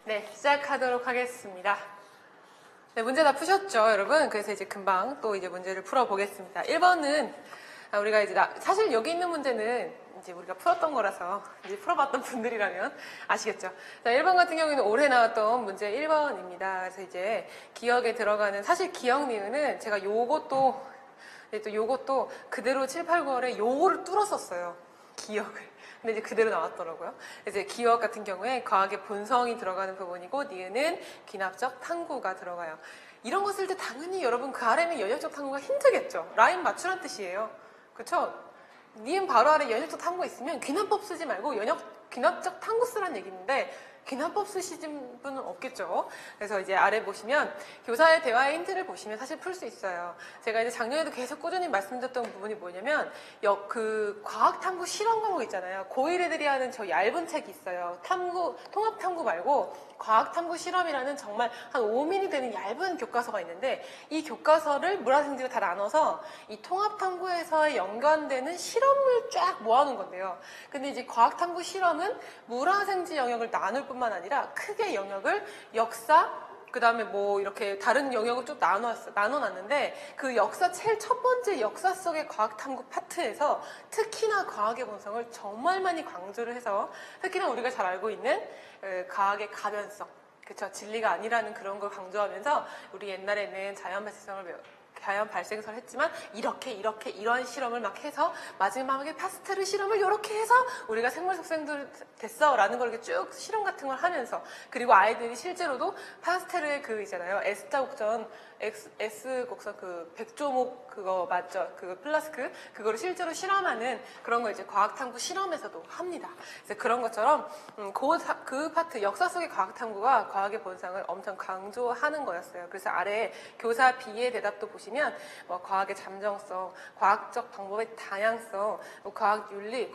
네, 시작하도록 하겠습니다. 네, 문제 다 푸셨죠, 여러분? 그래서 이제 금방 또 이제 문제를 풀어보겠습니다. 1번은 우리가 이제 사실 여기 있는 문제는 이제 우리가 풀었던 거라서 이제 풀어봤던 분들이라면 아시겠죠? 자, 1번 같은 경우에는 올해 나왔던 문제 1번입니다. 그래서 이제 기억에 들어가는 사실 기억 니은은 제가 요것도 그대로 7, 8, 9월에 요거를 뚫었었어요. 기억을. 근데 이제 그대로 나왔더라고요. 이제 기억 같은 경우에 과학의 본성이 들어가는 부분이고 니은은 귀납적 탐구가 들어가요. 이런 거 쓸 때 당연히 여러분 그 아래는 연역적 탐구가 힘들겠죠. 라인 맞추란 뜻이에요. 그쵸? 니은 바로 아래 연역적 탐구가 있으면 귀납법 쓰지 말고 귀납적 탐구 쓰란 얘기인데 귀납법 쓰시는 분은 없겠죠. 그래서 이제 아래 보시면 교사의 대화의 힌트를 보시면 사실 풀 수 있어요. 제가 이제 작년에도 계속 꾸준히 말씀드렸던 부분이 뭐냐면 그 과학탐구 실험 과목 있잖아요. 고1 애들이 하는 저 얇은 책이 있어요. 통합탐구 말고 과학탐구 실험이라는 정말 한 5mm 되는 얇은 교과서가 있는데 이 교과서를 물화생지가 다 나눠서 이 통합탐구에서 연관되는 실험을 쫙 모아놓은 건데요. 근데 이제 과학탐구 실험은 물화생지 영역을 나눌 뿐만 아니라 크게 영역을 역사, 그 다음에 뭐 이렇게 다른 영역을 쭉 나눠놨는데 그 역사 제일 첫 번째 역사 속의 과학탐구 파트에서 특히나 과학의 본성을 정말 많이 강조를 해서 특히나 우리가 잘 알고 있는 과학의 가변성, 그쵸? 진리가 아니라는 그런 걸 강조하면서 우리 옛날에는 자연 발생설을 했지만 이런 실험을 막 해서 마지막에 파스텔 실험을 이렇게 해서 우리가 생물 속생들 됐어 라는 걸 이렇게 쭉 실험 같은 걸 하면서 그리고 아이들이 실제로도 파스텔의 그 있잖아요 S자 곡선 S 곡선 그 백조목 그거 맞죠? 그 플라스크 그거를 실제로 실험하는 그런 거 이제 과학탐구 실험에서도 합니다. 그래서 그런 것처럼 그 파트 역사 속의 과학탐구가 과학의 본성을 엄청 강조하는 거였어요. 그래서 아래 교사 B의 대답도 보시면 뭐 과학의 잠정성, 과학적 방법의 다양성, 뭐 과학 윤리,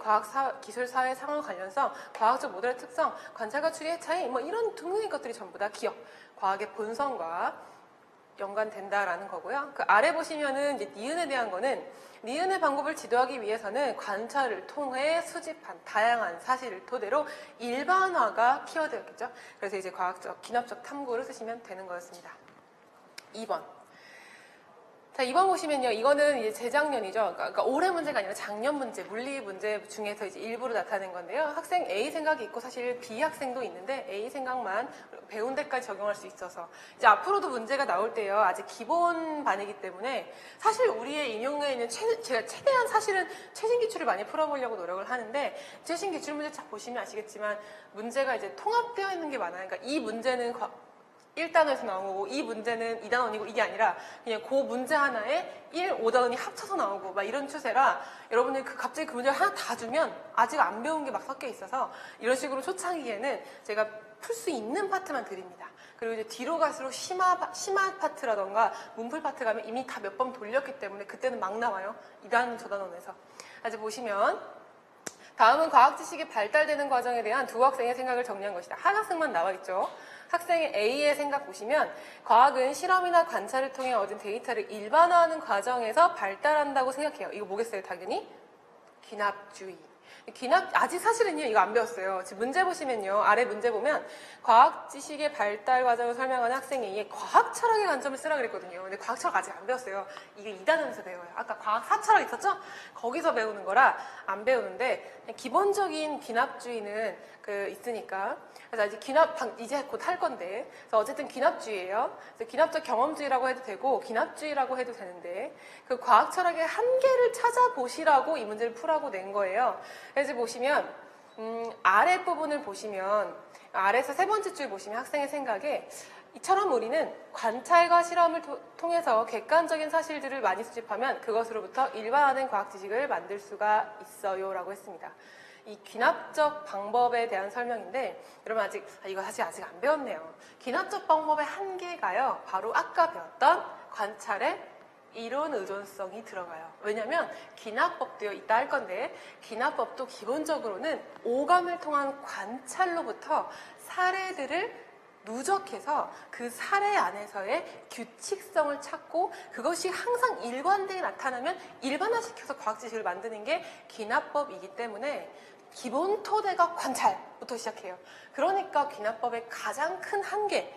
기술 사회 상호 관련성, 과학적 모델의 특성, 관찰과 추리의 차이 뭐 이런 등등의 것들이 전부 다 기억, 과학의 본성과 연관된다라는 거고요. 그 아래 보시면은 이제 니은에 대한 거는 니은의 방법을 지도하기 위해서는 관찰을 통해 수집한 다양한 사실을 토대로 일반화가 키워드였겠죠. 그래서 이제 과학적, 귀납적 탐구를 쓰시면 되는 거였습니다. 2번. 자, 2번 보시면요. 이거는 이제 재작년이죠. 그러니까 올해 문제가 아니라 작년 문제, 물리 문제 중에서 이제 일부로 나타낸 건데요. 학생 A 생각이 있고 사실 B 학생도 있는데 A 생각만 배운 데까지 적용할 수 있어서 이제 앞으로도 문제가 나올 때요. 아직 기본 반이기 때문에 사실 우리의 인용에는 제가 최대한 사실은 최신 기출을 많이 풀어보려고 노력을 하는데 최신 기출 문제 쫙 보시면 아시겠지만 문제가 이제 통합되어 있는 게 많아요. 그러니까 이 문제는 1단원에서 나온 거고 이 문제는 2단원이고 이게 아니라 그냥 그 문제 하나에 1, 5단원이 합쳐서 나오고 막 이런 추세라 여러분들 갑자기 그 문제를 하나 다 주면 아직 안 배운 게 막 섞여 있어서 이런 식으로 초창기에는 제가 풀 수 있는 파트만 드립니다. 그리고 이제 뒤로 갈수록 심화 파트라던가 문풀 파트 가면 이미 다 몇 번 돌렸기 때문에 그때는 막 나와요. 2단원, 저단원에서. 아직 보시면 다음은 과학 지식이 발달되는 과정에 대한 두 학생의 생각을 정리한 것이다. 한 학생만 나와 있죠. 학생의 A의 생각 보시면 과학은 실험이나 관찰을 통해 얻은 데이터를 일반화하는 과정에서 발달한다고 생각해요. 이거 뭐겠어요? 당연히 귀납주의. 아직 사실은요, 이거 안 배웠어요. 지금 문제 보시면요, 아래 문제 보면 과학 지식의 발달 과정을 설명하는 학생 A의 과학 철학의 관점을 쓰라 그랬거든요. 근데 과학 철학 아직 안 배웠어요. 이게 2단원에서 배워요. 아까 과학 사철학 있었죠? 거기서 배우는 거라 안 배우는데 그냥 기본적인 귀납주의는 있으니까. 그래서 아직 이제 곧 할 건데. 그래서 어쨌든 귀납주의예요. 그래서 귀납적 경험주의라고 해도 되고 귀납주의라고 해도 되는데 그 과학 철학의 한계를 찾아보시라고 이 문제를 풀라고 낸 거예요. 그래서 보시면 아랫부분을 보시면 아래에서 세 번째 줄 보시면 학생의 생각에 이처럼 우리는 관찰과 실험을 통해서 객관적인 사실들을 많이 수집하면 그것으로부터 일반화된 과학 지식을 만들 수가 있어요 라고 했습니다. 이 귀납적 방법에 대한 설명인데 여러분 이거 사실 아직 안 배웠네요. 귀납적 방법의 한계가요. 바로 아까 배웠던 관찰의 이론 의존성이 들어가요. 왜냐면 귀납법도 이따 할 건데 귀납법도 기본적으로는 오감을 통한 관찰로부터 사례들을 누적해서 그 사례 안에서의 규칙성을 찾고 그것이 항상 일관되게 나타나면 일반화시켜서 과학 지식을 만드는 게 귀납법이기 때문에 기본 토대가 관찰부터 시작해요. 그러니까 귀납법의 가장 큰 한계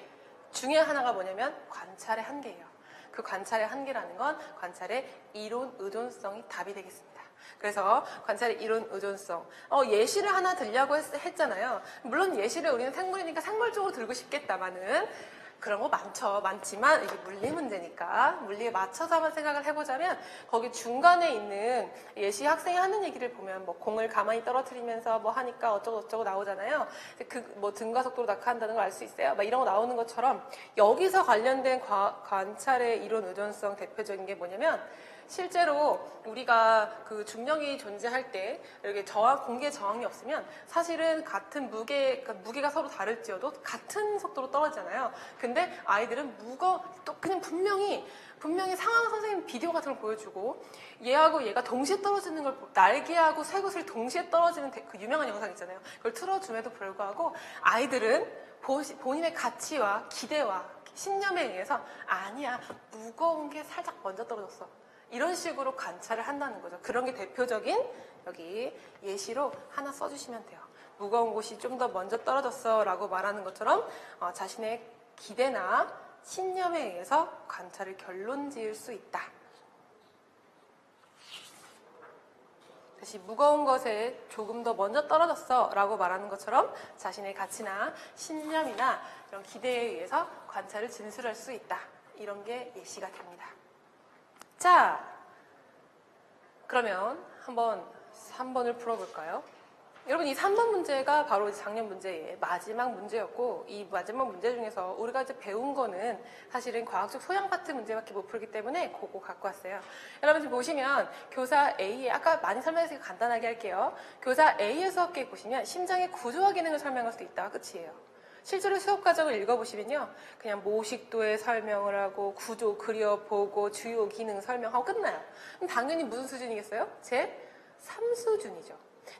중에 하나가 뭐냐면 관찰의 한계예요. 그 관찰의 한계라는 건 관찰의 이론 의존성이 답이 되겠습니다. 그래서 관찰의 이론 의존성. 예시를 하나 들려고 했잖아요. 물론 예시를 우리는 생물이니까 생물 쪽으로 들고 싶겠다마는 그런 거 많지만 이게 물리 문제니까 물리에 맞춰서 한번 생각을 해보자면 거기 중간에 있는 예시 학생이 하는 얘기를 보면 뭐 공을 가만히 떨어뜨리면서 뭐 하니까 어쩌고 나오잖아요. 뭐 등가 속도로 낙하한다는 걸 알 수 있어요. 막 이런 거 나오는 것처럼 여기서 관련된 관찰의 이론 의존성 대표적인 게 뭐냐면 실제로 우리가 그 중력이 존재할 때 이렇게 공기의 저항이 없으면 사실은 같은 무게가 서로 다를지어도 같은 속도로 떨어지잖아요. 근데 아이들은 또 그냥 분명히 상황 선생님 비디오 같은 걸 보여주고 얘하고 얘가 동시에 떨어지는 걸 날개하고 쇠구슬이 동시에 떨어지는 그 유명한 영상 있잖아요. 그걸 틀어줌에도 불구하고 아이들은 본인의 가치와 기대와 신념에 의해서 아니야 무거운 게 살짝 먼저 떨어졌어. 이런 식으로 관찰을 한다는 거죠. 그런 게 대표적인 여기 예시로 하나 써주시면 돼요. 무거운 곳이 좀 더 먼저 떨어졌어 라고 말하는 것처럼 자신의 기대나 신념에 의해서 관찰을 결론 지을 수 있다. 다시 무거운 것에 조금 더 먼저 떨어졌어 라고 말하는 것처럼 자신의 가치나 신념이나 이런 기대에 의해서 관찰을 진술할 수 있다. 이런 게 예시가 됩니다. 자, 그러면 한번 3번을 풀어볼까요? 여러분 이 3번 문제가 바로 작년 문제의 마지막 문제였고 이 마지막 문제 중에서 우리가 이제 배운 거는 사실은 과학적 소양 파트 문제밖에 못 풀기 때문에 그거 갖고 왔어요. 여러분 지금 보시면 교사 A에 아까 많이 설명했으니까 간단하게 할게요. 교사 A의 수업계획 보시면 심장의 구조와 기능을 설명할 수도 있다가 끝이에요. 실제로 수업 과정을 읽어보시면요. 그냥 모식도에 설명을 하고 구조 그려보고 주요 기능 설명하고 끝나요. 그럼 당연히 무슨 수준이겠어요? 제3수준이죠.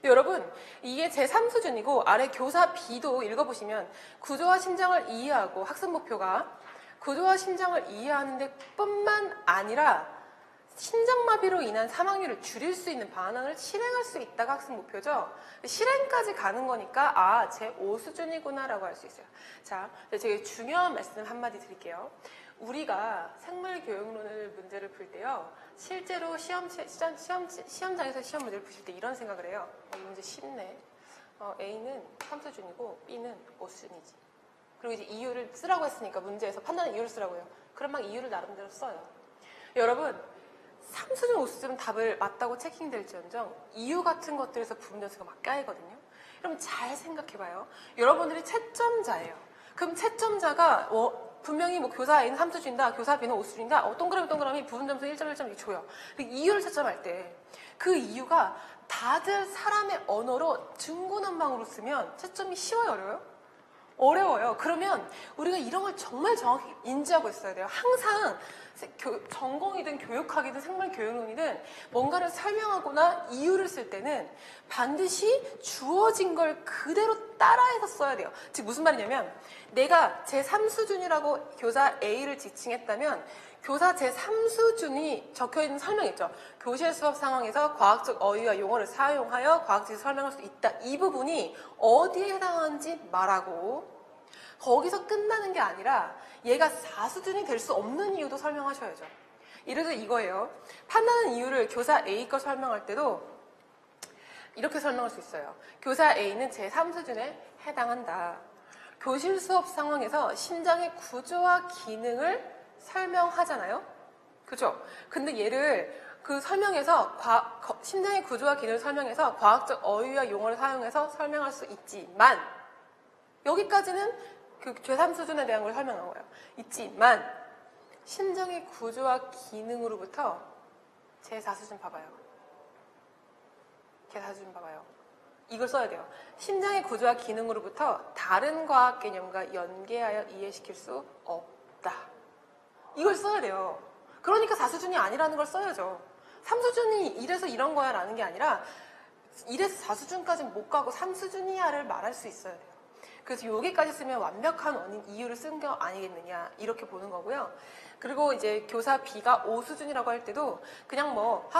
여러분 이게 제3수준이고 아래 교사 B도 읽어보시면 구조와 심장을 이해하고 학습 목표가 구조와 심장을 이해하는 데 뿐만 아니라 심장마비로 인한 사망률을 줄일 수 있는 방안을 실행할 수 있다가 학습 목표죠. 실행까지 가는 거니까 제5수준이구나 라고 할 수 있어요. 자, 되게 중요한 말씀 한마디 드릴게요. 우리가 생물교육론을 문제를 풀 때요. 실제로 시험장에서 시험 문제를 푸실 때 이런 생각을 해요. 이 문제 쉽네. A는 3수준이고 B는 5수준이지. 그리고 이제 이유를 쓰라고 했으니까 문제에서 판단의 이유를 쓰라고요. 그럼 막 이유를 나름대로 써요. 여러분 3수준, 5수준 답을 맞다고 체킹될지언정 이유 같은 것들에서 부분 점수가 막 까이거든요. 그럼 잘 생각해봐요. 여러분들이 채점자예요. 그럼 채점자가 분명히 뭐 교사 A는 3수준이다, 교사 B는 5수준이다, 동그라미 부분 점수 1점 이렇게 줘요. 이유를 채점할 때 그 이유가 다들 사람의 언어로 중구난방으로 쓰면 채점이 쉬워요, 어려워요? 어려워요. 그러면 우리가 이런 걸 정말 정확히 인지하고 있어야 돼요. 항상 전공이든 교육학이든 생물교육론이든 뭔가를 설명하거나 이유를 쓸 때는 반드시 주어진 걸 그대로 따라해서 써야 돼요. 즉 무슨 말이냐면 내가 제3수준이라고 교사 A를 지칭했다면 교사 제3수준이 적혀있는 설명 있죠. 교실 수업 상황에서 과학적 어휘와 용어를 사용하여 과학적으로 설명할 수 있다. 이 부분이 어디에 해당하는지 말하고 거기서 끝나는 게 아니라 얘가 4수준이 될 수 없는 이유도 설명하셔야죠. 예를 들어 이거예요. 판단하는 이유를 교사 A 거 설명할 때도 이렇게 설명할 수 있어요. 교사 A는 제3수준에 해당한다. 교실 수업 상황에서 심장의 구조와 기능을 설명하잖아요. 그죠? 근데 얘를 그 설명에서 심장의 구조와 기능을 설명해서 과학적 어휘와 용어를 사용해서 설명할 수 있지만 여기까지는 그 제3수준에 대한 걸 설명한 거예요. 있지만 심장의 구조와 기능으로부터 제4수준 봐봐요. 제4수준 봐봐요. 이걸 써야 돼요. 심장의 구조와 기능으로부터 다른 과학 개념과 연계하여 이해시킬 수 없다. 이걸 써야 돼요. 그러니까 4수준이 아니라는 걸 써야죠. 3수준이 이래서 이런 거야 라는 게 아니라 이래서 4수준까지는 못 가고 3수준이야를 말할 수 있어야 돼요. 그래서 여기까지 쓰면 완벽한 원인, 이유를 쓴 거 아니겠느냐 이렇게 보는 거고요. 그리고 이제 교사 B가 5수준이라고 할 때도 그냥 뭐